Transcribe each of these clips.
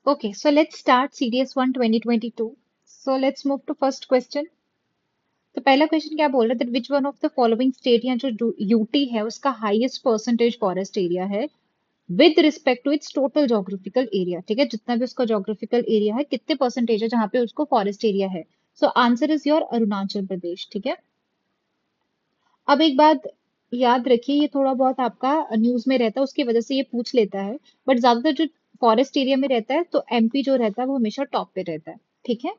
Okay, so let's start CDS 1 2022. So let's move to first question. तो पहला question क्या बोल रहा है that which one of the following state या जो यूटी है उसका हाईएस्ट परसेंटेज फॉरेस्ट एरिया है with respect to its total geographical area. ठीक है, जितना भी उसका जोग्राफिकल एरिया है कितने परसेंटेज है जहां पे उसको फॉरेस्ट एरिया है। So answer is your Arunachal Pradesh. ठीक है, अब एक बात याद रखिए, ये थोड़ा बहुत आपका न्यूज में रहता है उसकी वजह से ये पूछ लेता है, बट ज्यादातर जो फॉरेस्ट एरिया में रहता है तो एमपी जो रहता है वो हमेशा टॉप पे रहता है। ठीक है,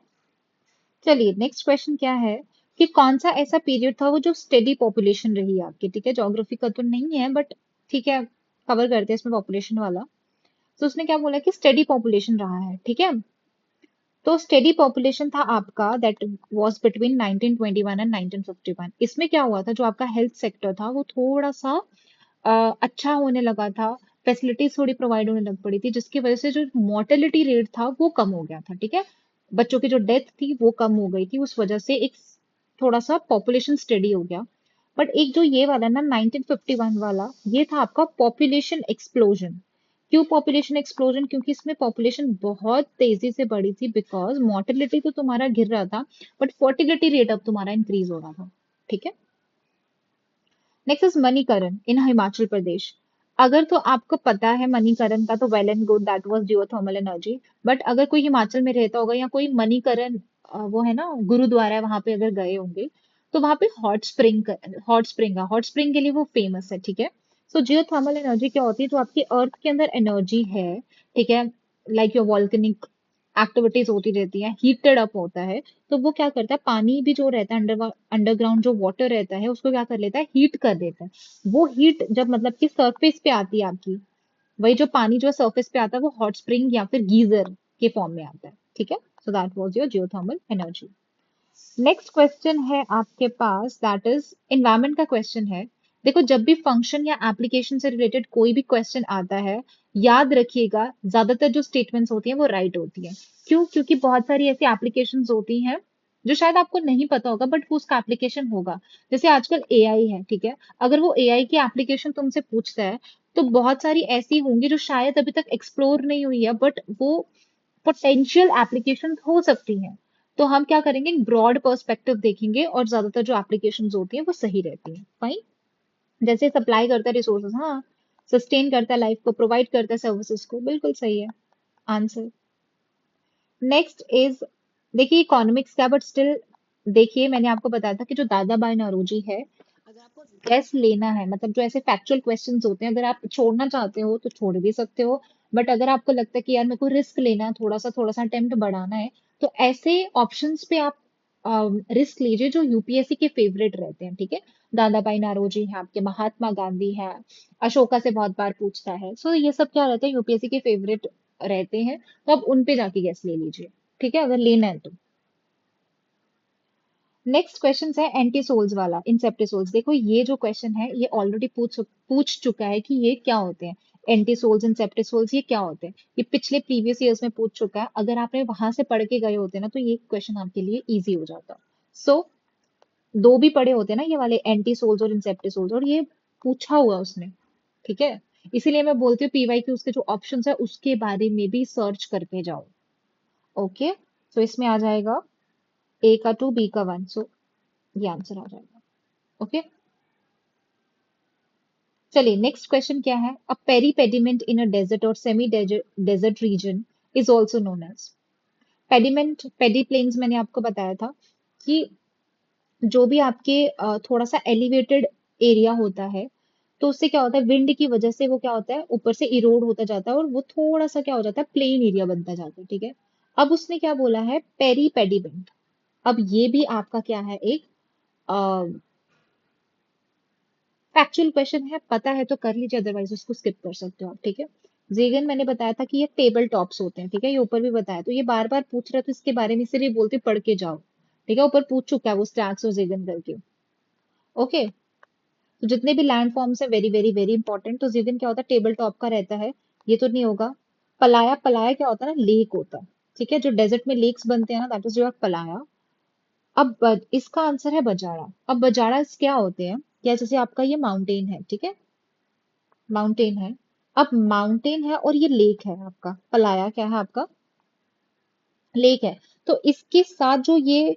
चलिए नेक्स्ट क्वेश्चन क्या है कि कौन सा ऐसा पीरियड था वो जो स्टेडी पॉपुलेशन रही आपकी। ठीक है, ज्योग्राफी का तो नहीं है बट ठीक है, कवर करते हैं इसमें पॉपुलेशन वाला। तो उसने क्या बोला कि स्टेडी पॉपुलेशन रहा है। ठीक है, तो स्टेडी पॉपुलेशन था आपका दैट वाज बिटवीन 1921 एंड 1951। इसमें क्या हुआ था, जो आपका हेल्थ सेक्टर था वो थोड़ा सा अच्छा होने लगा था, फैसिलिटीज थोड़ी प्रोवाइड होने लग पड़ी थी, जिसकी वजह से जो मोर्टेलिटी रेट था वो कम हो गया था। ठीक है, बच्चों की जो डेथ थी वो कम हो गई थी, उस वजह से एक थोड़ा सा पॉपुलेशन स्टडी हो गया। बट एक जो ये वाला ना 1951 वाला, ये था आपका पॉपुलेशन एक्सप्लोजन। क्यों पॉपुलेशन एक्सप्लोजन? क्योंकि इसमें पॉपुलेशन बहुत तेजी से बढ़ी थी, बिकॉज मोर्टेलिटी तो तुम्हारा गिर रहा था बट फर्टिलिटी रेट अब तुम्हारा इंक्रीज हो रहा था। ठीक है, नेक्स्ट इज मणिकरण इन हिमाचल प्रदेश। अगर तो आपको पता है मणिकरण का तो well and good, that was geothermal energy. But अगर कोई हिमाचल में रहता होगा या कोई मणिकरण वो है ना गुरुद्वारा है वहां पे अगर गए होंगे, तो वहां पे हॉट स्प्रिंग के लिए वो फेमस है। ठीक है, सो जियोथर्मल एनर्जी क्या होती है, जो आपकी अर्थ के अंदर एनर्जी है, ठीक है, लाइक योर वॉल्केनिक एक्टिविटीज होती रहती हैं, हीटेड अप होता है, तो वो क्या करता है, पानी भी जो रहता है अंडरग्राउंड जो वाटर रहता है उसको क्या कर लेता है, हीट कर देता है। वो हीट जब मतलब कि सरफेस पे आती है आपकी, वही जो पानी जो सरफेस पे आता है वो हॉट स्प्रिंग या फिर गीजर के फॉर्म में आता है। ठीक है, so that was your geothermal energy. Next question है आपके पास, दैट इज एनवायरमेंट का क्वेश्चन है। देखो, जब भी फंक्शन या एप्लीकेशन से रिलेटेड कोई भी क्वेश्चन आता है, याद रखिएगा ज्यादातर जो स्टेटमेंट्स होती हैं वो राइट होती हैं। क्यों? क्योंकि बहुत सारी ऐसी एप्लीकेशंस होती हैं जो शायद आपको नहीं पता होगा बट वो उसका एप्लीकेशन होगा। जैसे आजकल एआई है, ठीक है, अगर वो एआई की एप्लीकेशन तुमसे पूछता है तो बहुत सारी ऐसी होंगी जो शायद अभी तक एक्सप्लोर नहीं हुई है, बट वो पोटेंशियल एप्लीकेशन हो सकती हैं। तो हम क्या करेंगे, ब्रॉड पर्सपेक्टिव देखेंगे और ज्यादातर जो एप्लीकेशंस होती हैं वो सही रहती हैं। फाइन, जैसे सप्लाई करता है रिसोर्सेज, हाँ, सस्टेन करता है लाइफ को, प्रोवाइड करता है सर्विसेज को, बिल्कुल सही है आंसर। नेक्स्ट इज, देखिए इकोनॉमिक्स का बट स्टिल, देखिए मैंने आपको बताया था कि जो दादा भाई नौरोजी है, अगर आपको गैस लेना है, मतलब जो ऐसे फैक्चुअल क्वेश्चंस होते हैं, अगर आप छोड़ना चाहते हो तो छोड़ भी सकते हो, बट अगर आपको लगता है कि यार मेरे को रिस्क लेना है, थोड़ा सा अटेम्प्ट बढ़ाना है, तो ऐसे ऑप्शंस पे आप रिस्क लीजिए जो यूपीएससी के फेवरेट रहते हैं। ठीक है, दादा भाई नौरोजी है आपके, महात्मा गांधी है, अशोका से बहुत बार पूछता है, सो ये सब क्या रहते हैं, यूपीएससी के फेवरेट रहते हैं, तो आप उन पे जाके गैस ले लीजिए। ठीक है, अगर लेना है तो। नेक्स्ट क्वेश्चन है एंटीसोल्स वाला, इंसेप्टिसोल्स। देखो ये जो क्वेश्चन है ये ऑलरेडी पूछ चुका है कि ये क्या होते हैं, एंटीसोल्स इंसेप्टिसोल्स ये क्या होते हैं, ये पिछले प्रीवियस ईयर्स में पूछ चुका है। अगर आपने वहां से पढ़ के गए होते ना तो ये क्वेश्चन आपके लिए इजी हो जाता। सो दो भी पढ़े होते ना ये वाले एंटीसोल्स और इंसेप्टिसोल्स, और ये पूछा हुआ उसने। ठीक है, इसीलिए मैं बोलती हूँ पीवाई के उसके जो ऑप्शंस है उसके बारे में भी सर्च करके जाओ। ओके, तो इसमें आ जाएगा ए का 2, बी का 1, सो ये आंसर आ जाएगा। ओके, चलिए नेक्स्ट क्वेश्चन क्या है, a peripediment in a desert और semi desert region is also known as. Pediment, pediplains मैंने आपको बताया था कि जो भी आपके थोड़ा सा एलिवेटेड एरिया होता है, तो उससे क्या होता है, विंड की वजह से वो क्या होता है, ऊपर से इरोड होता जाता है और वो थोड़ा सा क्या हो जाता है, प्लेन एरिया बनता जाता है। ठीक है, अब उसने क्या बोला है, पेरी पेडिमेंट। अब ये भी आपका क्या है, एक फैक्चुअल क्वेश्चन है, पता है तो कर लीजिए, अदरवाइज उसको स्किप कर सकते हो आप। ठीक है, जेगन मैंने बताया था कि ये टेबल टॉप्स होते हैं। ठीक है, ये ऊपर भी बताया, तो ये बार बार पूछ रहा है तो इसके बारे में इसलिए बोलते पढ़ के जाओ। ठीक है, ऊपर पूछ चुका है वो स्टैक्स और जेगन करके। ओके, तो जितने भी लैंड फॉर्म्स है वेरी वेरी वेरी इंपॉर्टेंट। तो जेगन क्या होता है, टेबल टॉप का रहता है, ये तो नहीं होगा। पलाया, पलाया क्या होता है ना, लेक होता है। ठीक है, जो डेजर्ट में लेक्स बनते हैं ना, दैट इज योर पलाया। अब इसका आंसर है बजाड़ा। अब बजाड़ा क्या होते हैं, क्या जैसे आपका ये माउंटेन है, ठीक है, माउंटेन है। अब माउंटेन है और ये लेक है आपका, पलाया क्या है आपका, लेक है। तो इसके साथ जो ये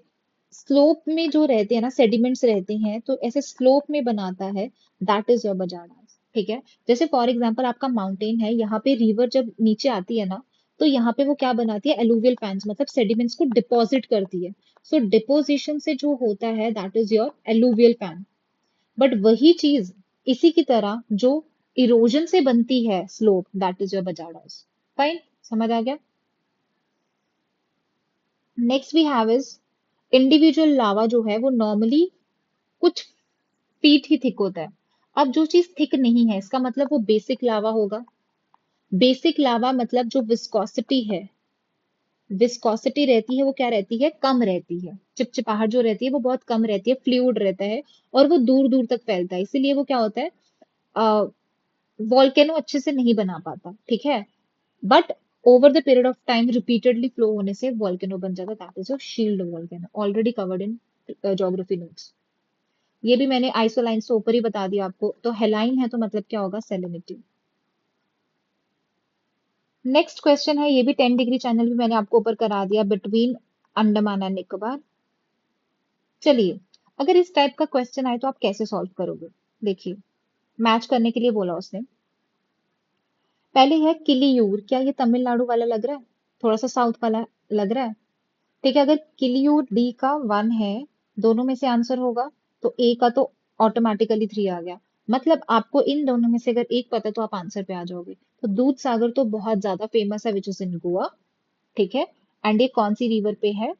स्लोप में जो रहते हैं ना, सेडिमेंट्स रहते हैं, तो ऐसे स्लोप में बनाता है, दैट इज योर बजाडास। ठीक है। जैसे फॉर एग्जांपल आपका माउंटेन है, यहाँ पे रिवर जब नीचे आती है ना, तो यहाँ पे वो क्या बनाती है, एलुवियल फैन्स, मतलब सेडिमेंट्स को डिपॉजिट करती है। सो डिपोजिशन से जो होता है that is your alluvial fan. But वही चीज इसी की तरह जो इरोजन से बनती है slope, that is your bajadas. Fine, समझ आ गया। Next we have is individual lava, जो है वो नॉर्मली कुछ फीट ही थिक होता है। अब जो चीज थिक नहीं है, इसका मतलब वो बेसिक लावा होगा। बेसिक लावा मतलब जो विस्कोसिटी है, विस्कोसिटी रहती है वो क्या रहती है, कम रहती है। चिपचिपाहट जो रहती है वो बहुत कम रहती है, फ्लूइड रहता है, और वो दूर दूर तक फैलता है, इसीलिए वो क्या होता है, वॉल्केनो अच्छे से नहीं बना पाता। ठीक है। But over the period of time repeatedly flow होने से वॉल्केनो बन जाता है, that is a shield volcano, already covered in geography notes. ये भी मैंने आइसोलाइन से ऊपर ही बता दिया आपको। तो हेलाइन है तो मतलब क्या होगा, सेलेनिटी। नेक्स्ट क्वेश्चन है, ये भी 10 डिग्री चैनल भी मैंने आपको ऊपर करा दिया, बिटवीन अंडमान एंड निकोबार। चलिए, अगर इस टाइप का क्वेश्चन आए तो आप कैसे सॉल्व करोगे। देखिए, मैच करने के लिए बोला उसने। पहले है किलियूर, क्या ये तमिलनाडु वाला लग रहा है, थोड़ा सा साउथ वाला लग रहा है। ठीक है। अगर किलियूर डी का 1 है, दोनों में से आंसर होगा, तो ए का तो ऑटोमेटिकली 3 आ गया। मतलब आपको इन दोनों में से अगर एक पता तो आप आंसर पे आ जाओगे। तो दूध सागर तो बहुत ज्यादा फेमस है, विच इज इन गोवा। ठीक है। एंड ये कौन सी रिवर पे है,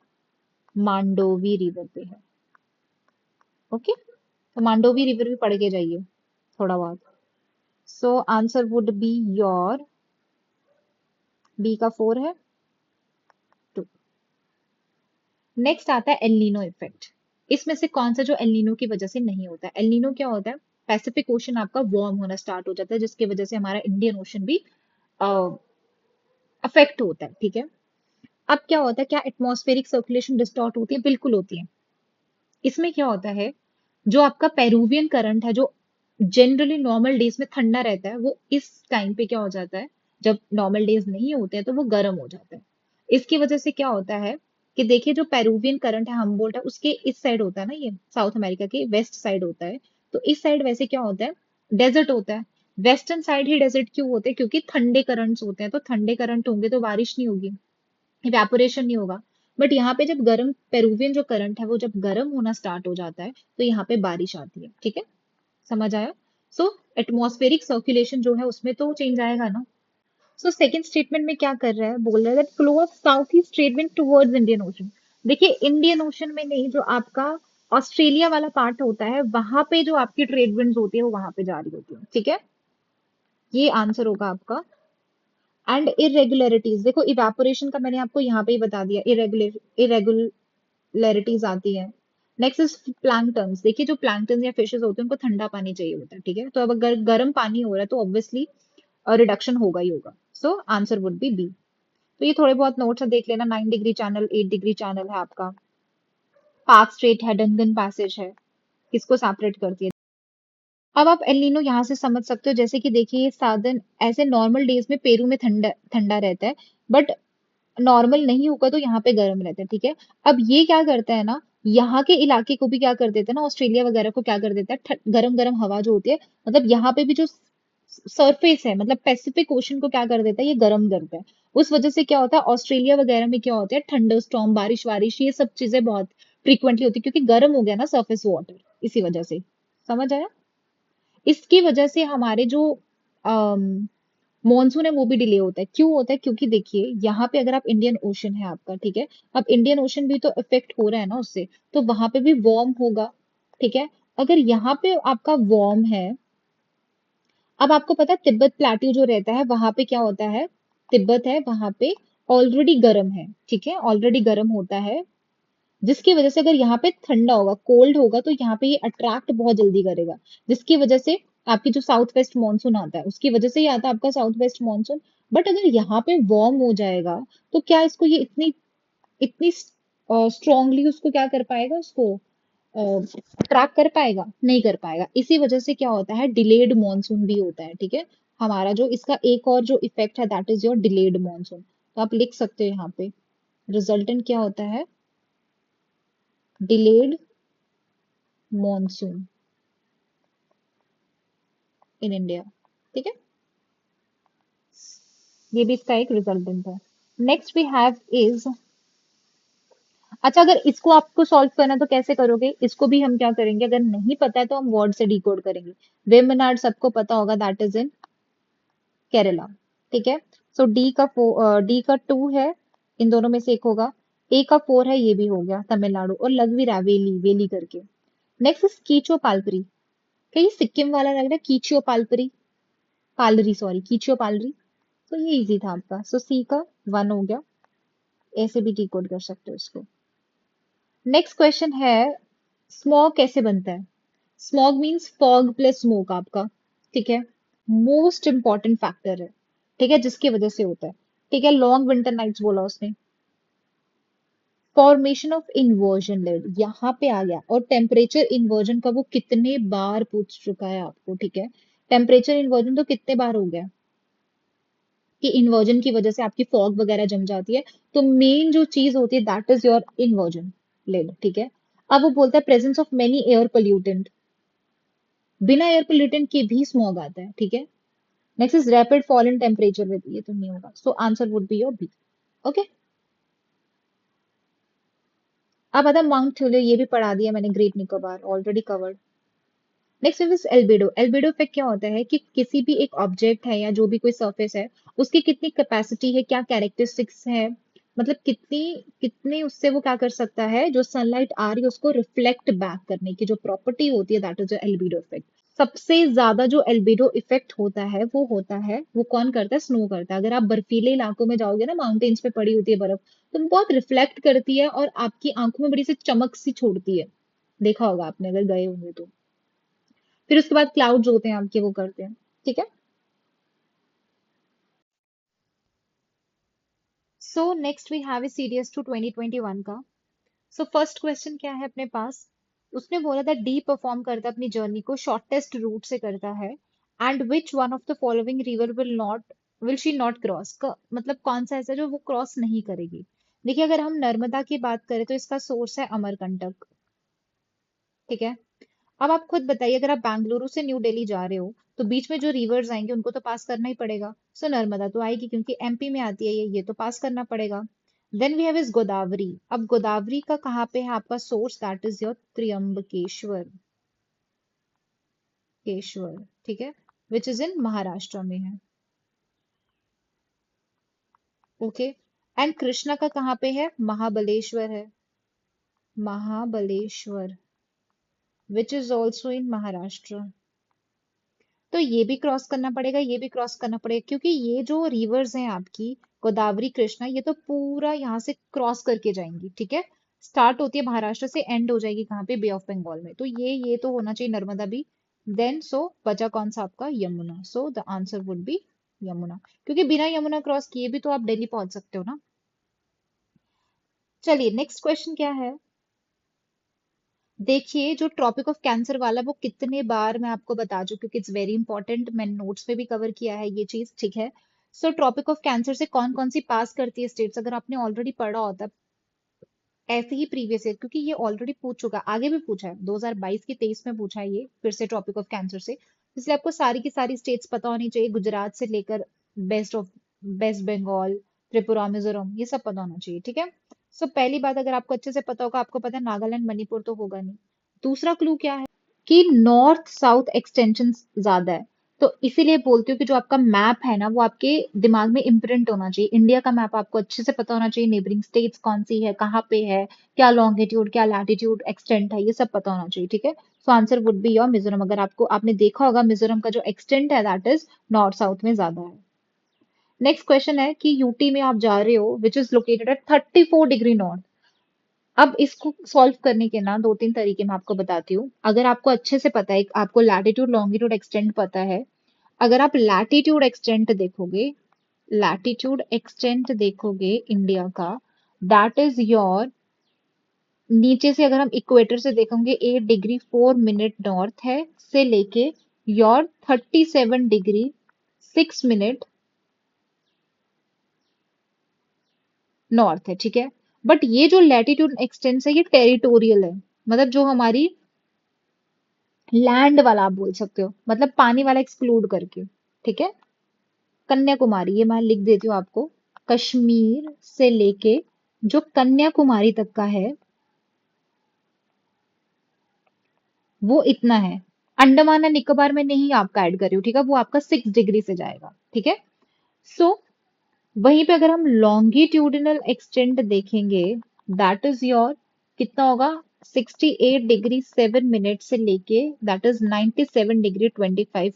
मांडोवी रिवर पे है। ओके। तो मांडोवी रिवर भी पढ़ के जाइए थोड़ा बहुत। So answer would be your B का 4 है, 2। नेक्स्ट आता है एलनीनो इफेक्ट। इसमें से कौन सा जो एलनीनो की वजह से नहीं होता है। एलनीनो क्या होता है, पैसिफिक ओशन आपका वार्म होना स्टार्ट हो जाता है, जिसकी वजह से हमारा इंडियन ओशन भी अफेक्ट होता है। ठीक है। अब क्या होता है, क्या एटमॉस्फेरिक सर्कुलेशन डिस्टॉर्ट होती है, बिल्कुल होती है। इसमें क्या होता है, जो आपका पेरूवियन करंट है, जो जनरली नॉर्मल डेज में ठंडा रहता है, वो इस टाइम पे क्या हो जाता है, जब नॉर्मल डेज नहीं होते हैं तो वो गर्म हो जाता है। इसकी वजह से क्या होता है कि देखिए, जो पेरूवियन करंट है, हम्बोल्ट है, उसके इस साइड होता है ना, ये साउथ अमेरिका के वेस्ट साइड होता है। तो इस साइड वैसे क्या होता है, डेजर्ट होता है। वेस्टर्न साइड ही डेजर्ट क्यों होते हैं, क्योंकि ठंडे करंट्स होते हैं, तो ठंडे करंट होंगे तो बारिश नहीं होगी, इवेपोरेशन नहीं होगा। बट यहाँ पे जब गर्म पेरूवियन जो करंट है, वो जब गर्म होना स्टार्ट हो जाता है, तो यहाँ पे बारिश आती है। ठीक है, समझ आया। सो एटमॉस्फेरिक सर्कुलेशन जो है उसमें तो चेंज आएगा ना। सो सेकंड स्टेटमेंट में क्या कर रहा है, बोल रहा है that flow of south east trade wind towards Indian ocean. देखिए, इंडियन ओशन में नहीं, जो आपका ऑस्ट्रेलिया वाला पार्ट होता है, वहां पे जो आपकी ट्रेड विंड्स होती है वो वहां पे जा रही होती है। ठीक है, ये आंसर होगा आपका। एंड इरेगुलरिटीज, देखो इवेपोरेशन का मैंने आपको यहाँ पे ही बता दिया, इरेगुलरिटीज आती है। Next is planktons. देखिए, जो प्लैंक्टन्स या फिशेस होते हैं उनको ठंडा पानी चाहिए होता है। ठीक है। तो अब अगर गर्म पानी हो रहा है तो ऑब्वियसली रिडक्शन होगा ही होगा। So answer would be B. तो ये थोड़े बहुत नोट्स देख लेना। 9 डिग्री चैनल, 8 डिग्री चैनल है आपका, पार्क स्ट्रेट है, डंगन पैसेज है, किसको सेपरेट करती है। अब आप एलिनो यहाँ से समझ सकते हो, जैसे कि देखिए, ये साधन ऐसे नॉर्मल डेज में पेरू में ठंडा ठंडा रहता है, बट नॉर्मल नहीं होगा तो यहाँ पे गर्म रहता है। ठीक है। अब ये क्या करता है ना, यहाँ के इलाके को भी क्या कर देता है ना, ऑस्ट्रेलिया वगैरह को क्या कर देता है, गरम गरम हवा जो होती है, मतलब यहाँ पे भी जो सरफेस है, मतलब पैसिफिक ओशन को क्या कर देता है, ये गर्म करता है। उस वजह से क्या होता है, ऑस्ट्रेलिया वगैरह में क्या होता है, थंडर स्टॉर्म, बारिश वारिश, ये सब चीजें बहुत फ्रीक्वेंटली होती है, क्योंकि गर्म हो गया ना सरफेस वाटर, इसी वजह से। समझ आया। इसकी वजह से हमारे जो मॉनसून है वो भी डिले होता है। क्यों होता है, क्योंकि देखिए, यहाँ पे अगर आप इंडियन ओशन है आपका, ठीक है, अब इंडियन ओशन भी तो इफेक्ट हो रहा है ना उससे, तो वहां पे भी वार्म होगा। ठीक है। अगर यहाँ पे आपका वार्म है, अब आपको पता है तिब्बत प्लेट्यू जो रहता है वहां पे क्या होता है, तिब्बत है वहां पे ऑलरेडी गर्म है। ठीक है, ऑलरेडी गर्म होता है, जिसकी वजह से अगर यहाँ पे ठंडा होगा, कोल्ड होगा, तो यहाँ पे ये अट्रैक्ट बहुत जल्दी करेगा, जिसकी वजह से आपकी जो साउथ वेस्ट मानसून आता है उसकी वजह से ही आता है आपका साउथ वेस्ट मानसून। बट अगर यहाँ पे वार्म हो जाएगा, तो क्या इसको ये इतनी इतनी स्ट्रांगली उसको क्या कर पाएगा, उसको ट्रैक कर पाएगा, नहीं कर पाएगा। इसी वजह से क्या होता है, डिलेड मॉनसून भी होता है। ठीक है। हमारा जो इसका एक और जो इफेक्ट है that is your delayed monsoon. तो आप लिख सकते हो यहाँ पे रिजल्टेंट क्या होता है, डिलेड मॉनसून इन इंडिया। ठीक है, ये भी इसका एक रिजल्टेंट है। नेक्स्ट वी हैव इज, अच्छा अगर इसको आपको सॉल्व करना तो कैसे करोगे, इसको भी हम क्या करेंगे, अगर नहीं पता है तो हम वर्ड से डिकोड करेंगे। वेमनाड सबको पता होगा, दैट इज इन केरला। ठीक है, सो डी का 2 है, इन दोनों में से एक होगा। ए का 4 है, ये भी हो गया तमिलनाडु, और लग भी रहा है वेली वेली करके। नेक्स्ट इज कीचो पालपरी, क्या ये सिक्किम वाला लग रहा है, कीचो पालपरी, पालरी सॉरी, कीचो पालरी। तो ये इजी था आपका, सो सी का 1 हो गया, ऐसे भी डिकोड कर सकते हो इसको। नेक्स्ट क्वेश्चन है, स्मॉग कैसे बनता है। Smog means fog plus smoke आपका। ठीक है, मोस्ट इंपॉर्टेंट फैक्टर है, ठीक है, जिसकी वजह से होता है। ठीक है, लॉन्ग विंटर नाइट्स बोला उसने। फॉर्मेशन ऑफ इन्वर्जन लेड यहाँ पे आ गया, और टेम्परेचर इन्वर्जन का वो कितने बार पूछ चुका है आपको। ठीक है, टेम्परेचर इन्वर्जन तो कितने बार हो गया कि इन्वर्जन की वजह से आपकी फॉग वगैरह जम जाती है। तो मेन जो चीज होती है that is your inversion led. ठीक है, अब वो बोलता है presence of many air pollutant, बिना एयर पोल्यूटेंट के भी स्मॉग आता है। ठीक है, next is rapid fall in temperature with, ये तो नहीं होगा, so answer would be your B. Okay, अब आता माउंट ट्यूलिप, ये भी पढ़ा दिया मैंने, great Nicobar already covered. Next is albedo. Albedo effect क्या होता है कि किसी भी एक ऑब्जेक्ट है या जो भी कोई सरफेस है, उसकी कितनी कैपेसिटी है, क्या कैरेक्टरिस्टिक्स है, मतलब कितनी कितने उससे वो क्या कर सकता है, जो सनलाइट आ रही है उसको रिफ्लेक्ट बैक करने की जो प्रॉपर्टी होती है दैट इज एल्बिडो इफेक्ट। सबसे ज्यादा जो एल्बिडो इफेक्ट होता है वो होता है, वो कौन करता है, स्नो करता है। अगर आप बर्फीले इलाकों में जाओगे ना, माउंटेन्स पे पड़ी होती है बर्फ, तो वो बहुत रिफ्लेक्ट करती है और आपकी आंखों में बड़ी सी चमक सी छोड़ती है। देखा होगा आपने अगर गए होंगे तो। फिर उसके बाद क्लाउड्स होते हैं आपके, वो करते हैं। ठीक है, so next we have CDS two 2021 का। सो फर्स्ट क्वेश्चन क्या है अपने पास, उसने बोला था डी परफॉर्म करता है अपनी जर्नी को शॉर्टेस्ट रूट से करता है, and which one of the following river will she not cross, मतलब कौन सा ऐसा जो वो क्रॉस नहीं करेगी। देखिए अगर हम नर्मदा की बात करें तो इसका सोर्स है अमरकंटक। ठीक है, अब आप खुद बताइए, अगर आप बेंगलुरु से न्यू दिल्ली जा रहे हो तो बीच में जो रिवर्स आएंगे उनको तो पास करना ही पड़ेगा। सो नर्मदा तो आएगी क्योंकि एमपी में आती है, ये तो पास करना पड़ेगा। Then we have is Godavari. अब गोदावरी का कहाँ पे है आपका source, that is your Trimbakeshwar, केश्वर। ठीक है, विच इज इन महाराष्ट्र में है। ओके, एंड कृष्णा का कहाँ पे है, महाबलेश्वर है, Mahabaleshwar, which is also in Maharashtra. तो ये भी क्रॉस करना पड़ेगा, ये भी क्रॉस करना पड़ेगा, क्योंकि ये जो रिवर्स हैं आपकी गोदावरी कृष्णा, ये तो पूरा यहाँ से क्रॉस करके जाएंगी। ठीक है, स्टार्ट होती है महाराष्ट्र से, एंड हो जाएगी कहाँ पे, बे ऑफ बंगाल में। तो ये तो होना चाहिए नर्मदा भी। देन सो बचा कौन सा आपका, Yamuna. So the answer would B Yamuna, क्योंकि बिना यमुना क्रॉस किए भी तो आप दिल्ली पहुंच सकते हो ना। चलिए नेक्स्ट क्वेश्चन क्या है, देखिए जो ट्रॉपिक ऑफ कैंसर वाला वो कितने बार मैं आपको बता चुकी हूँ, इट्स वेरी इंपॉर्टेंट, मैंने नोट्स में भी कवर किया है ये चीज। ठीक है, सो ट्रॉपिक ऑफ कैंसर से कौन कौन सी पास करती है स्टेट्स, अगर आपने ऑलरेडी पढ़ा होता ऐसे ही प्रीवियस ईयर, क्योंकि ये ऑलरेडी पूछ चुका है, आगे भी पूछा है 2022 की 23 में पूछा है ये फिर से ट्रॉपिक ऑफ कैंसर से, इसलिए आपको सारी की सारी स्टेट्स पता होनी चाहिए, गुजरात से लेकर वेस्ट बंगाल, त्रिपुरा, मिजोरम, ये सब पता होना चाहिए। ठीक है, सो पहली बात अगर आपको अच्छे से पता होगा, आपको पता है नागालैंड मणिपुर तो होगा नहीं। दूसरा क्लू क्या है कि नॉर्थ साउथ एक्सटेंशन ज्यादा है, तो इसीलिए बोलती हूँ कि जो आपका मैप है ना वो आपके दिमाग में इम्प्रिंट होना चाहिए। इंडिया का मैप आपको अच्छे से पता होना चाहिए, नेबरिंग स्टेट्स कौन सी है, कहाँ पे है, क्या लॉन्गिट्यूड क्या लैटिट्यूड एक्सटेंट है, ये सब पता होना चाहिए। ठीक है, so answer would be your Mizoram. अगर आपको आपने देखा होगा मिजोरम का जो एक्सटेंट है दैट इज नॉर्थ साउथ में ज्यादा है। नेक्स्ट क्वेश्चन है कि यूटी में आप जा रहे हो which is located at 34 degree north. अब इसको सॉल्व करने के ना दो तीन तरीके मैं आपको बताती हूँ। अगर आपको अच्छे से पता है, आपको लैटिट्यूड लॉन्गिट्यूड एक्सटेंट पता है, अगर आप लैटिट्यूड एक्सटेंट देखोगे इंडिया का, दैट इज योर, नीचे से अगर हम इक्वेटर से देखोगे 8 डिग्री 4 मिनट नॉर्थ है, से लेके योर 37 डिग्री 6 मिनट नॉर्थ है, ठीक है। बट ये जो लैटिट्यूड एक्सटेंस है ये टेरिटोरियल है, मतलब जो हमारी लैंड वाला आप बोल सकते हो, मतलब पानी वाला एक्सक्लूड करके, ठीक है। कन्याकुमारी, ये मैं लिख देती हूँ आपको, कश्मीर से लेके जो कन्याकुमारी तक का है वो इतना है। अंडमान एंड निकोबार में नहीं आपका ऐड कर रही हूँ, ठीक है, वो आपका 6 डिग्री से जाएगा, ठीक है। सो वहीं पे अगर हम लॉन्गिट्यूडिनल एक्सटेंट देखेंगे, दैट इज योर कितना होगा, 68 डिग्री 7 मिनट से लेके दैट इज 97 डिग्री 25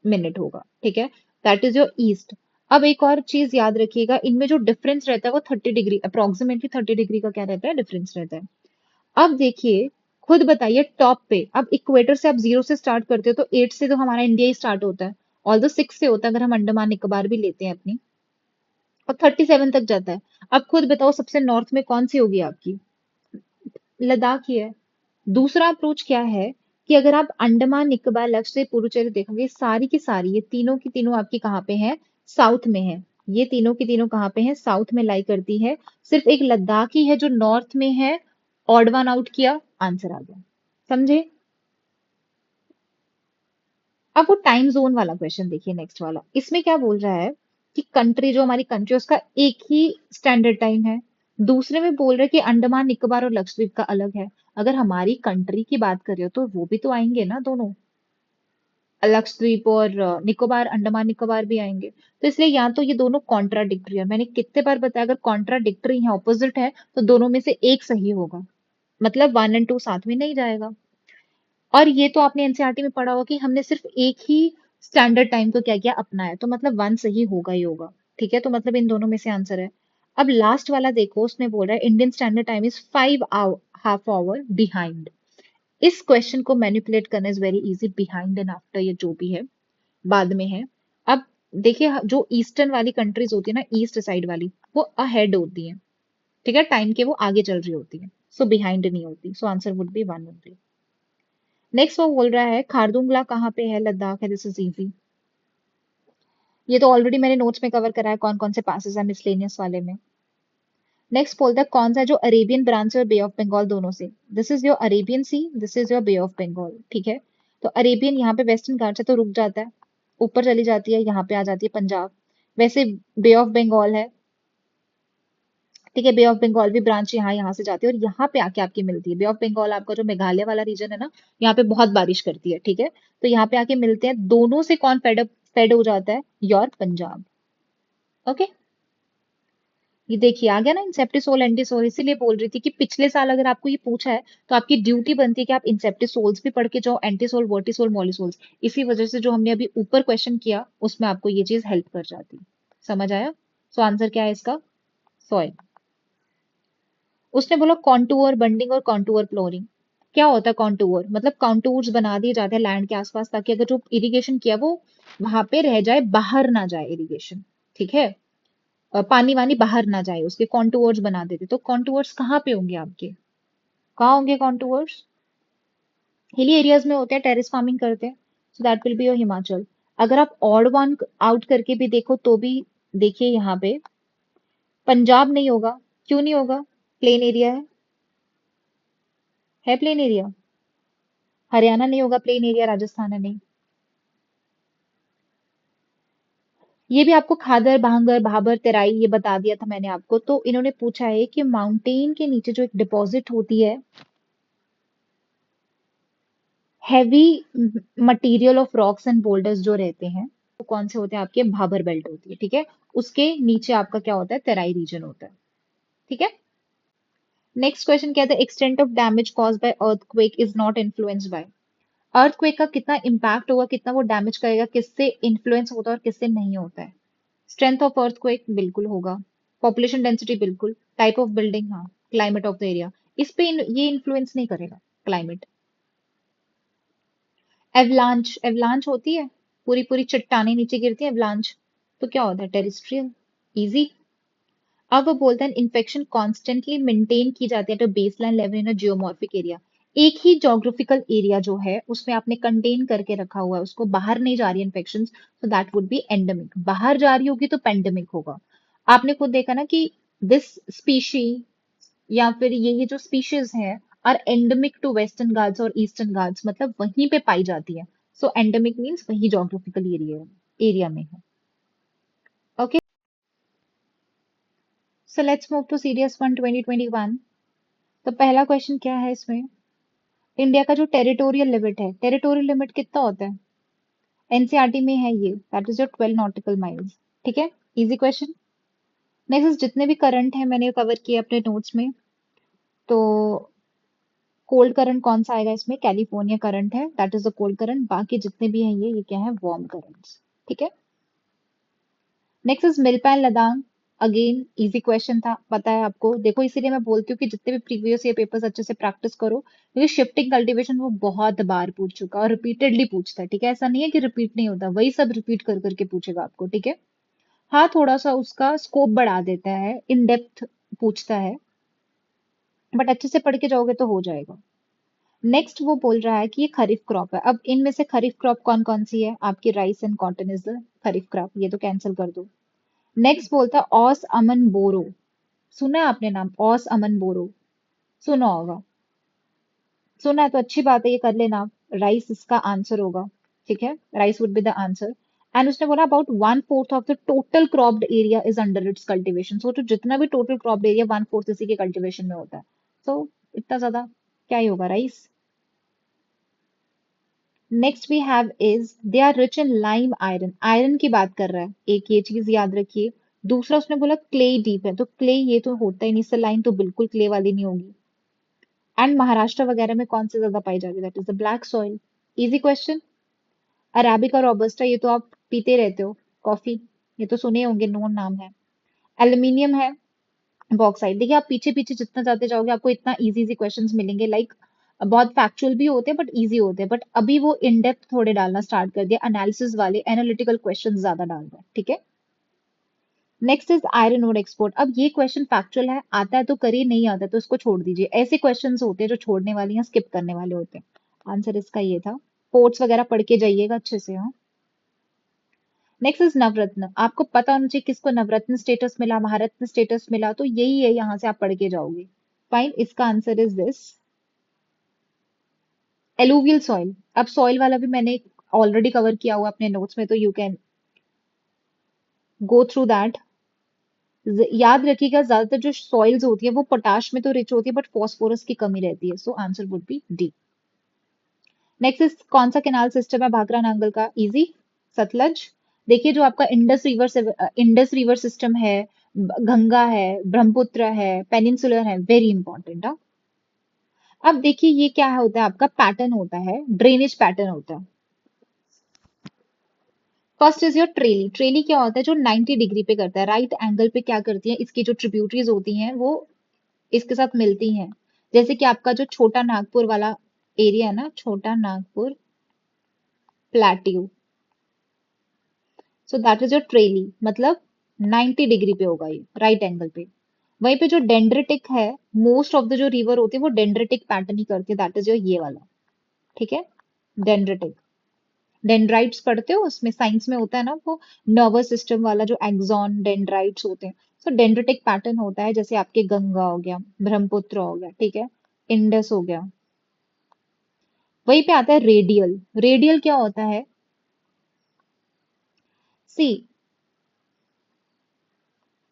मिनट होगा, ठीक है। That is your east. अब एक और चीज याद रखिएगा, इनमें जो डिफरेंस रहता है वो 30 डिग्री, अप्रोक्सीमेटली 30 डिग्री का क्या रहता है, डिफरेंस रहता है। अब देखिए, खुद बताइए टॉप पे, अब इक्वेटर से आप 0 से स्टार्ट करते हो तो 8 से तो हमारा इंडिया ही स्टार्ट होता है, ऑल दो 6 से होता है अगर हम अंडमान निकोबार भी लेते हैं अपनी, और 37 तक जाता है। अब खुद बताओ सबसे नॉर्थ में कौन सी होगी आपकी, लद्दाख ही है। दूसरा अप्रोच क्या है कि अगर आप अंडमान निकोबार लक्षद्वीप पुडुचेरी देखोगे, सारी की सारी ये तीनों की तीनों आपकी कहाँ पे है, साउथ में है। ये तीनों की तीनों कहाँ पे है, साउथ में लाई करती है। सिर्फ एक लद्दाख ही है जो नॉर्थ में है। ऑड वन आउट किया, आंसर आ गया, समझे। अब वो टाइम जोन वाला क्वेश्चन देखिए, नेक्स्ट वाला, इसमें क्या बोल रहा है कि कंट्री, जो हमारी कंट्री उसका एक ही स्टैंडर्ड टाइम है। दूसरे में बोल रहे हैं कि अंडमान निकोबार और लक्षद्वीप का अलग है। अगर हमारी कंट्री की बात करें तो वो भी तो आएंगे ना दोनों, लक्षद्वीप और निकोबार, अंडमान निकोबार भी आएंगे। तो इसलिए या तो ये दोनों कॉन्ट्राडिक्टरी है, मैंने कितने बार बताया अगर कॉन्ट्राडिक्टरी है, ऑपोजिट है, तो दोनों में से एक सही होगा, मतलब 1 और 2 साथ में नहीं जाएगा। और ये तो आपने एनसीईआरटी में पढ़ा होगा कि हमने सिर्फ एक ही स्टैंडर्ड टाइम को क्या किया, अपनाया, तो मतलब वन सही होगा ही होगा, ठीक है। तो मतलब इन दोनों में से आंसर है। अब लास्ट वाला देखो, उसने बोल रहा है Indian standard time is 5 half hour behind. इस क्वेश्चन को मैनिपुलेट करना is very easy, behind and after ये जो भी है बाद में है। अब देखिए, जो ईस्टर्न वाली कंट्रीज होती है ना, ईस्ट साइड वाली, वो अहेड होती है, ठीक है, टाइम के वो आगे चल रही होती है, सो बिहाइंड नहीं होती, सो answer would B one only. Next वो बोल रहा है खारदुंगला कहाँ पे है, लद्दाख है, दिस इज इजी। ये तो ऑलरेडी मैंने नोट्स में कवर करा है कौन कौन से पासेस है मिसलेनियस वाले में। नेक्स्ट बोलता है कौन सा जो अरेबियन ब्रांच है और बे ऑफ बंगाल दोनों से, this is your Arabian Sea, this is your Bay of Bengal, ठीक है। तो अरेबियन यहाँ पे वेस्टर्न घाट है तो रुक जाता है, ऊपर चली जाती है, यहाँ पे आ जाती है पंजाब। वैसे बे ऑफ बंगाल है, ठीक है, बे ऑफ बंगाल भी ब्रांच यहाँ से जाती है और यहाँ पे आके आपकी मिलती है। बे ऑफ बंगाल आपका जो मेघालय वाला रीजन है ना, यहाँ पे बहुत बारिश करती है, ठीक है। तो यहाँ पे आके मिलते हैं, दोनों से कौन फेड हो जाता है, योर पंजाब। ओके, ये देखिए आ गया ना इंसेप्टिसोल एंटीसोल, इसीलिए बोल रही थी कि पिछले साल अगर आपको ये पूछा है तो आपकी ड्यूटी बनती है कि आप इंसेप्टिसोल्स भी पढ़ के जाओ, एंटीसोल, वर्टिसोल, मॉलिसोल्स। इसी वजह से जो हमने अभी ऊपर क्वेश्चन किया उसमें आपको ये चीज हेल्प कर जाती। समझ आया। सो आंसर क्या है इसका, सॉइल। उसने बोला कॉन्टूर बंडिंग और कॉन्टूर फ्लोरिंग। क्या होता है कॉन्टूर, मतलब कॉन्टूर्स बना दिए जाते हैं लैंड के आसपास ताकि अगर जो इरिगेशन किया वो वहां पे रह जाए, बाहर ना जाए इरिगेशन, ठीक है। पानी वानी बाहर ना जाए, उसके कॉन्टूर्स बना देते। तो कॉन्टूर्स कहाँ पे होंगे आपके, कहाँ होंगे कॉन्टूर्स, हिली एरियाज में होते हैं, टेरेस फार्मिंग करते हैं, so that will be your Himachal. अगर आप ऑड वन आउट करके भी देखो तो भी देखिए यहाँ पे पंजाब नहीं होगा। क्यों नहीं होगा, प्लेन एरिया है प्लेन एरिया। हरियाणा नहीं होगा, प्लेन एरिया, राजस्थान है नहीं। ये भी आपको खादर, भांगर, भाबर, तेराई ये बता दिया था मैंने आपको। तो इन्होंने पूछा है कि माउंटेन के नीचे जो एक डिपॉजिट होती है, heavy material of rocks and boulders जो रहते हैं, वो कौन से होते हैं आपके, भाबर बेल्ट होती है, ठीक है। उसके नीचे आपका क्या होता है, तेराई रीजन होता है, ठीक है। नेक्स्ट क्वेश्चन क्या था, extent of damage cause by earthquake is not influenced by. Earthquake का कितना इंपैक्ट होगा, कितना वो डैमेज करेगा, किससे इन्फ्लुएंस होता है और किससे नहीं होता है। स्ट्रेंथ ऑफ अर्थक्वेक बिल्कुल होगा, पॉपुलेशन डेंसिटी बिल्कुल, टाइप ऑफ बिल्डिंग हाँ, क्लाइमेट ऑफ द एरिया, इस पे ये इन्फ्लुएंस नहीं करेगा क्लाइमेट। एवलांच, एवलांच होती है, पूरी पूरी चट्टानें नीचे गिरती है, एवलांच। तो क्या होता है, टेरिस्ट्रियल, इजी। अब वो बोलते हैं इन्फेक्शन कॉन्स्टेंटली मेंटेन की जाती है तो baseline level in geomorphic area. एक ही जोग्राफिकल एरिया जो है उसमें आपने कंटेन करके रखा हुआ है, उसको बाहर नहीं जा रही इन्फेक्शन, तो दैट वुड बी एंडेमिक। बाहर जा रही होगी तो पेंडेमिक होगा। आपने खुद देखा ना कि दिस स्पीशी या फिर ये जो स्पीशीज है are endemic to Western Ghats और ईस्टर्न घाट्स, मतलब वहीं पे पाई जाती है। सो एंडेमिक मीन्स वही जोग्राफिकल एरिया में है। Okay, so let's move to CDS 1 2021। तो पहला क्वेश्चन क्या है इसमें, इंडिया का जो टेरिटोरियल लिमिट है, टेरिटोरियल लिमिट कितना होता है? एनसीईआरटी में है ये, that is your 12 nautical miles. ठीक है, इजी क्वेश्चन। नेक्स्ट, जितने भी करंट है मैंने कवर किए अपने नोट्स में। तो कोल्ड करंट कौन सा आएगा इसमें? कैलिफोर्निया करंट है, that is the cold current. बाकी जितने भी हैं ये क्या है? Warm currents. ठीक है। Next is milpa ladang. Again easy question था, पता है आपको। देखो इसीलिए मैं बोलती हूँ कि जितने भी प्रीवियस ईयर पेपर्स अच्छे से प्रैक्टिस करो, क्योंकि शिफ्टिंग कल्टीवेशन वो बहुत बार पूछ चुका है और रिपीटेडली पूछता है। ठीक है, ऐसा नहीं है कि रिपीट नहीं होता, वही सब रिपीट कर करके पूछेगा आपको। ठीक है, हाँ थोड़ा सा उसका स्कोप बढ़ा देता है, इन डेप्थ पूछता है, बट अच्छे से पढ़ के जाओगे तो हो जाएगा। नेक्स्ट वो बोल रहा है कि ये खरीफ क्रॉप है। अब इनमें से खरीफ क्रॉप कौन कौन सी है? आपकी rice and cotton is the kharif crop, ये तो कैंसिल कर दो। नेक्स्ट बोलता है ऑस अमन बोरो। सुना है आपने नाम ऑस अमन बोरो? सुना होगा, सुना है तो अच्छी बात है, ये कर लेना आप। राइस इसका आंसर होगा। ठीक है, rice would be the answer. And उसने बोला about 1/4 of the total cropped area is under its cultivation. So तो जितना भी टोटल क्रॉप्ड एरिया 1/4 इसी के कल्टीवेशन में होता है। सो इतना ज्यादा क्या ही होगा, rice. Next we have is they are rich in lime iron. Iron की बात कर रहा है, एक ये चीज याद रखिए। दूसरा उसने बोला क्ले डीप है, तो क्ले ये तो होता ही नहीं, सलाइन तो बिल्कुल क्ले वाली नहीं होगी। एंड महाराष्ट्र वगैरह में कौन से ज्यादा पाई जाती है? That is the black soil. Easy question. Arabica robusta ये तो आप पीते रहते हो, कॉफी, ये तो सुने होंगे, नोन नाम है। एल्यूमिनियम है, बॉक्साइट। देखिए आप पीछे पीछे जितना जाते जाओगे आपको इतना इजी इजी क्वेश्चंस मिलेंगे, लाइक बहुत फैक्चुअल भी होते हैं बट इजी होते हैं। बट अभी वो इन डेप्थ थोड़े डालना स्टार्ट कर दिया, एनालिसिस वाले एनालिटिकल क्वेश्चंस ज्यादा डाल रहे हैं। ठीक है। Next is iron ore export. अब ये क्वेश्चन फैक्चुअल है, आता है तो करिए, नहीं आता तो उसको छोड़ दीजिए। ऐसे क्वेश्चंस होते हैं जो छोड़ने वाले या स्किप करने वाले होते हैं। आंसर इसका ये था। पोर्ट्स वगैरह पढ़ के जाइएगा अच्छे से। हाँ, नेक्स्ट इज नवरत्न। आपको पता होना चाहिए किसको नवरत्न स्टेटस मिला, महारत्न स्टेटस मिला, तो यही है, यहां से आप पढ़ के जाओगे। फाइन, इसका answer is this, alluvial soil. अब सॉइल वाला भी मैंने ऑलरेडी कवर किया हुआ अपने नोट्स में, तो you can go through that. याद रखिएगा ज्यादातर जो सॉइल्स होती है वो पोटाश में तो रिच होती है बट फॉस्फोरस की कमी रहती है। So answer would B D. Next is कौन सा कैनाल सिस्टम है भाखरा नांगल का? इजी, सतलज। देखिए जो आपका इंडस रिवर सिस्टम है, गंगा है, ब्रह्मपुत्र है, पेनिनसुलर है, वेरी इंपॉर्टेंट। अब देखिए ये क्या होता है, आपका पैटर्न होता है, ड्रेनेज पैटर्न होता है। First is your trellis. Trellis क्या होता है? जो 90 डिग्री पे करता है, राइट एंगल पे क्या करती है, इसकी जो ट्रिब्यूटरीज होती हैं वो इसके साथ मिलती हैं। जैसे कि आपका जो छोटा नागपुर वाला एरिया है ना, Chota Nagpur plateau, so that is your trellis, मतलब 90 डिग्री पे होगा ये, राइट एंगल पे। वहीं पे जो डेंड्रिटिक है, मोस्ट ऑफ द जो रिवर होती है वो डेंड्रिटिक पैटर्न ही करती है, दैट इज योर ये वाला। ठीक है, डेंड्रिटिक। डेंड्राइट्स पढ़ते हो, उसमें साइंस में होता है ना वो नर्वस सिस्टम वाला, जो एक्सॉन डेंड्राइट्स होते हैं। सो डेंड्रिटिक पैटर्न होता है, जैसे आपके गंगा हो गया, ब्रह्मपुत्र हो गया, ठीक है, इंडस हो गया। वहीं पे आता है रेडियल। रेडियल क्या होता है? सी,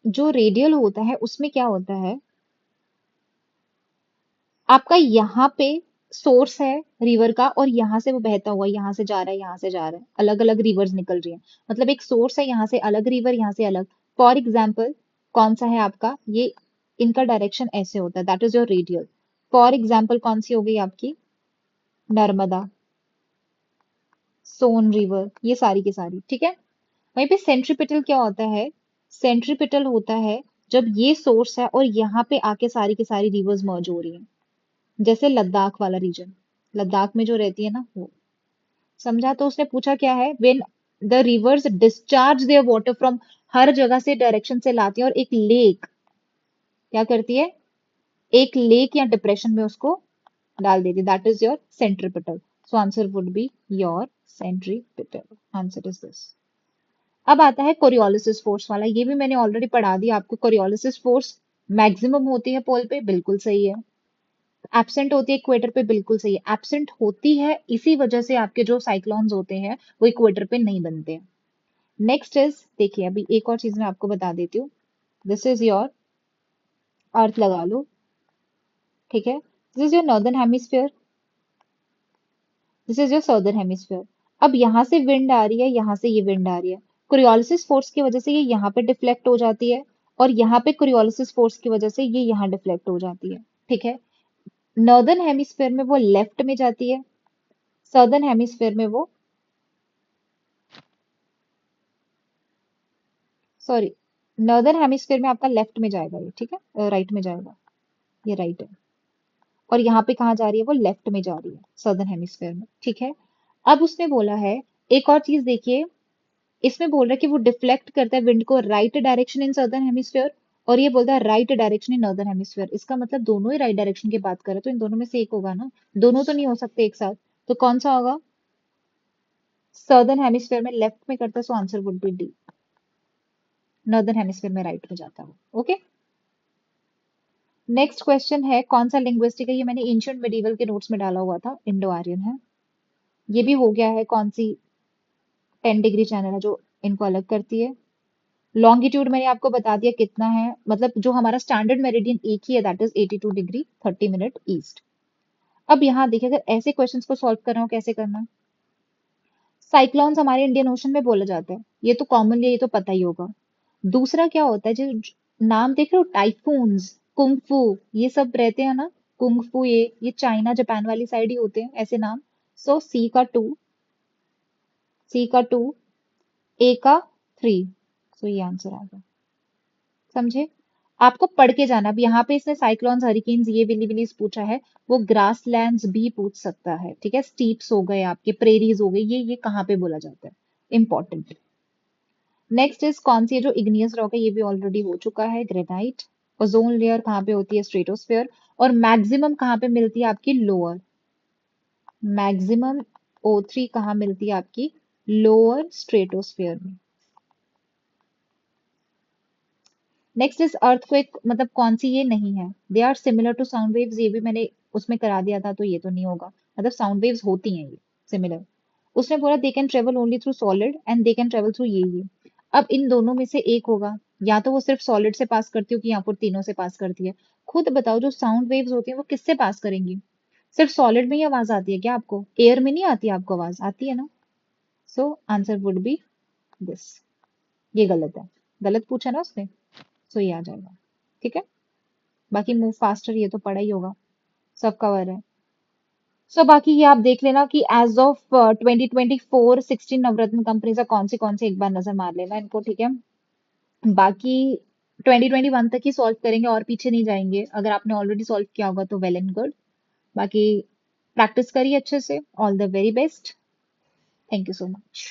जो रेडियल होता है उसमें क्या होता है, आपका यहाँ पे सोर्स है रिवर का और यहाँ से वो बहता हुआ यहाँ से जा रहा है, यहाँ से जा रहा है, अलग अलग रिवर्स निकल रही हैं। मतलब एक सोर्स है, यहाँ से अलग रिवर, यहाँ से अलग। फॉर एग्जाम्पल कौन सा है आपका ये, इनका डायरेक्शन ऐसे होता है, that is your radial. For example कौन सी हो गई आपकी? नर्मदा, सोन रिवर, ये सारी की सारी। ठीक है। वहीं पे सेंट्रीपिटल क्या होता है? सेंट्रीपिटल होता है जब ये सोर्स है और यहाँ पे आके सारी की सारी रिवर्स मर्ज हो रही हैं, जैसे लद्दाख वाला रीजन, लद्दाख में जो रहती है ना वो। समझा? तो उसने पूछा क्या है, when the rivers discharge there water from, हर जगह से डायरेक्शन से लाती है और एक लेक क्या करती है, एक लेक या डिप्रेशन में उसको डाल देती, that is your centripetal. So answer would be your centripetal. Answer is this. अब आता है कोरियोलिसिस फोर्स वाला, ये भी मैंने ऑलरेडी पढ़ा दिया आपको। कोरियोलिसिस फोर्स मैक्सिमम होती है पोल पे, बिल्कुल सही है। एब्सेंट होती है इक्वेटर पे, बिल्कुल सही है। एब्सेंट होती है इसी वजह से आपके जो साइक्लोन्स होते हैं वो इक्वेटर पे नहीं बनते। नेक्स्ट इज, देखिए अभी एक और चीज मैं आपको बता देती हूँ। दिस इज योर अर्थ लगा लो, ठीक है। This is your northern hemisphere, this is your southern hemisphere. अब यहाँ से विंड आ रही है, यहाँ से ये विंड आ रही है। कोरियोलिसिस फोर्स की वजह से ये यहाँ पे डिफ्लेक्ट हो जाती है, और यहाँ पे कोरियोलिसिस फोर्स की वजह से ये यहाँ डिफ्लेक्ट हो जाती है, ठीक है। नॉर्दर्न हेमिस्फीयर में वो लेफ्ट में जाती है, साउदर्न हेमिस्फीयर में वो, सॉरी, नॉर्दर्न हेमिस्फीयर में आपका लेफ्ट में जाएगा ये, ठीक है, राइट में जाएगा, ये राइट है। और यहाँ पे कहाँ जा रही है, वो लेफ्ट में जा रही है, सदर्न हेमिस्फीयर में, ठीक है। अब उसने बोला है, एक और चीज देखिए, इसमें बोल रहा है कि वो डिफ्लेक्ट करता है विंड को right direction in southern hemisphere, और ये बोलता है right direction in northern hemisphere. इसका मतलब दोनों ही राइट डायरेक्शन की बात कर रहे हैं, तो इन दोनों में से एक होगा ना, दोनों तो नहीं हो सकते एक साथ। तो कौन सा होगा, सदर्न हेमिस्फीयर में लेफ्ट में करता है, so answer would B D, northern hemisphere में राइट में जाता है। ओके, नेक्स्ट क्वेश्चन है, कौन सा लिंग्विस्टिक है, ये मैंने एंशिएंट मेडिवल के नोट्स में डाला हुआ था, इंडो आर्यन है। ये भी हो गया है, कौन सी 10 डिग्री चैनल है जो इनको अलग करती है। लॉन्गिट्यूड मैंने आपको बता दिया कितना है, मतलब जो हमारा स्टैंडर्ड मेरिडियन एक ही है, that is 82 degree 30 minute east. अब यहाँ देखिए, अगर ऐसे क्वेश्चंस को सॉल्व करना हो कैसे करना है। साइक्लोन्स हमारे इंडियन ओशन में बोला जाता है, ये तो कॉमनली, ये तो पता ही होगा। दूसरा क्या होता है, जो नाम देख रहे हो, टाइफून्स, कुंगफू, ये सब रहते हैं ना, कुंगफू, ये चाइना जापान वाली साइड ही होते हैं ऐसे नाम। सो सी का 2, ए का 3, सो ये आंसर आ गया, समझे। आपको पढ़ के जाना। अब यहाँ पे इसने साइक्लोन्स, हरिकेन्स, ये विलीज पूछा है, वो ग्रास लैंड्स भी पूछ सकता है, ठीक है। स्टीप्स हो गए आपके, प्रेरीज हो गई, ये कहाँ पे बोला जाता है, इंपॉर्टेंट। नेक्स्ट इज, कौन सी है जो इग्नियस रॉक है, ये भी ऑलरेडी हो चुका है, ग्रेनाइट। ओजोन लेयर कहाँ पे होती है, स्ट्रेटोस्फेयर। और मैक्सिमम कहाँ पे मिलती है आपकी, लोअर, मैक्सिमम O3 कहाँ मिलती है आपकी, लोअर स्ट्रेटोस्फेयर में। नेक्स्ट इज अर्थक्वेक, मतलब कौन सी, ये नहीं है। They are similar to sound waves, ये भी मैंने उसमें करा दिया था, तो ये तो नहीं होगा, मतलब साउंड वेव्स होती हैं ये सिमिलर। उसने बोला they can travel only through solid and they can travel through ये। अब इन दोनों में से एक होगा, या तो वो सिर्फ सॉलिड से पास करती हो, कि या फिर तीनों से पास करती है। खुद बताओ, जो साउंड वेव्स होती है वो किससे पास करेंगी, सिर्फ सॉलिड में ही आवाज आती है क्या आपको, एयर में नहीं आती आपको आवाज, आती है ना। सो आंसर वुड बी दिस। ये गलत है, गलत पूछा ना उसने, सो ये आ जाएगा, ठीक है। बाकी मूव फास्टर, ये तो पढ़ा ही होगा, सब कवर है। सो बाकी ये आप देख लेना कि एज ऑफ 2024 16 नवरत्न कंपनीज कौन से एक बार नजर मार लेना इनको, ठीक है। बाकी 2021 तक ही सॉल्व करेंगे, और पीछे नहीं जाएंगे। अगर आपने ऑलरेडी सॉल्व किया होगा तो वेल एंड गुड। बाकी प्रैक्टिस करिए अच्छे से। All the very best. Thank you so much.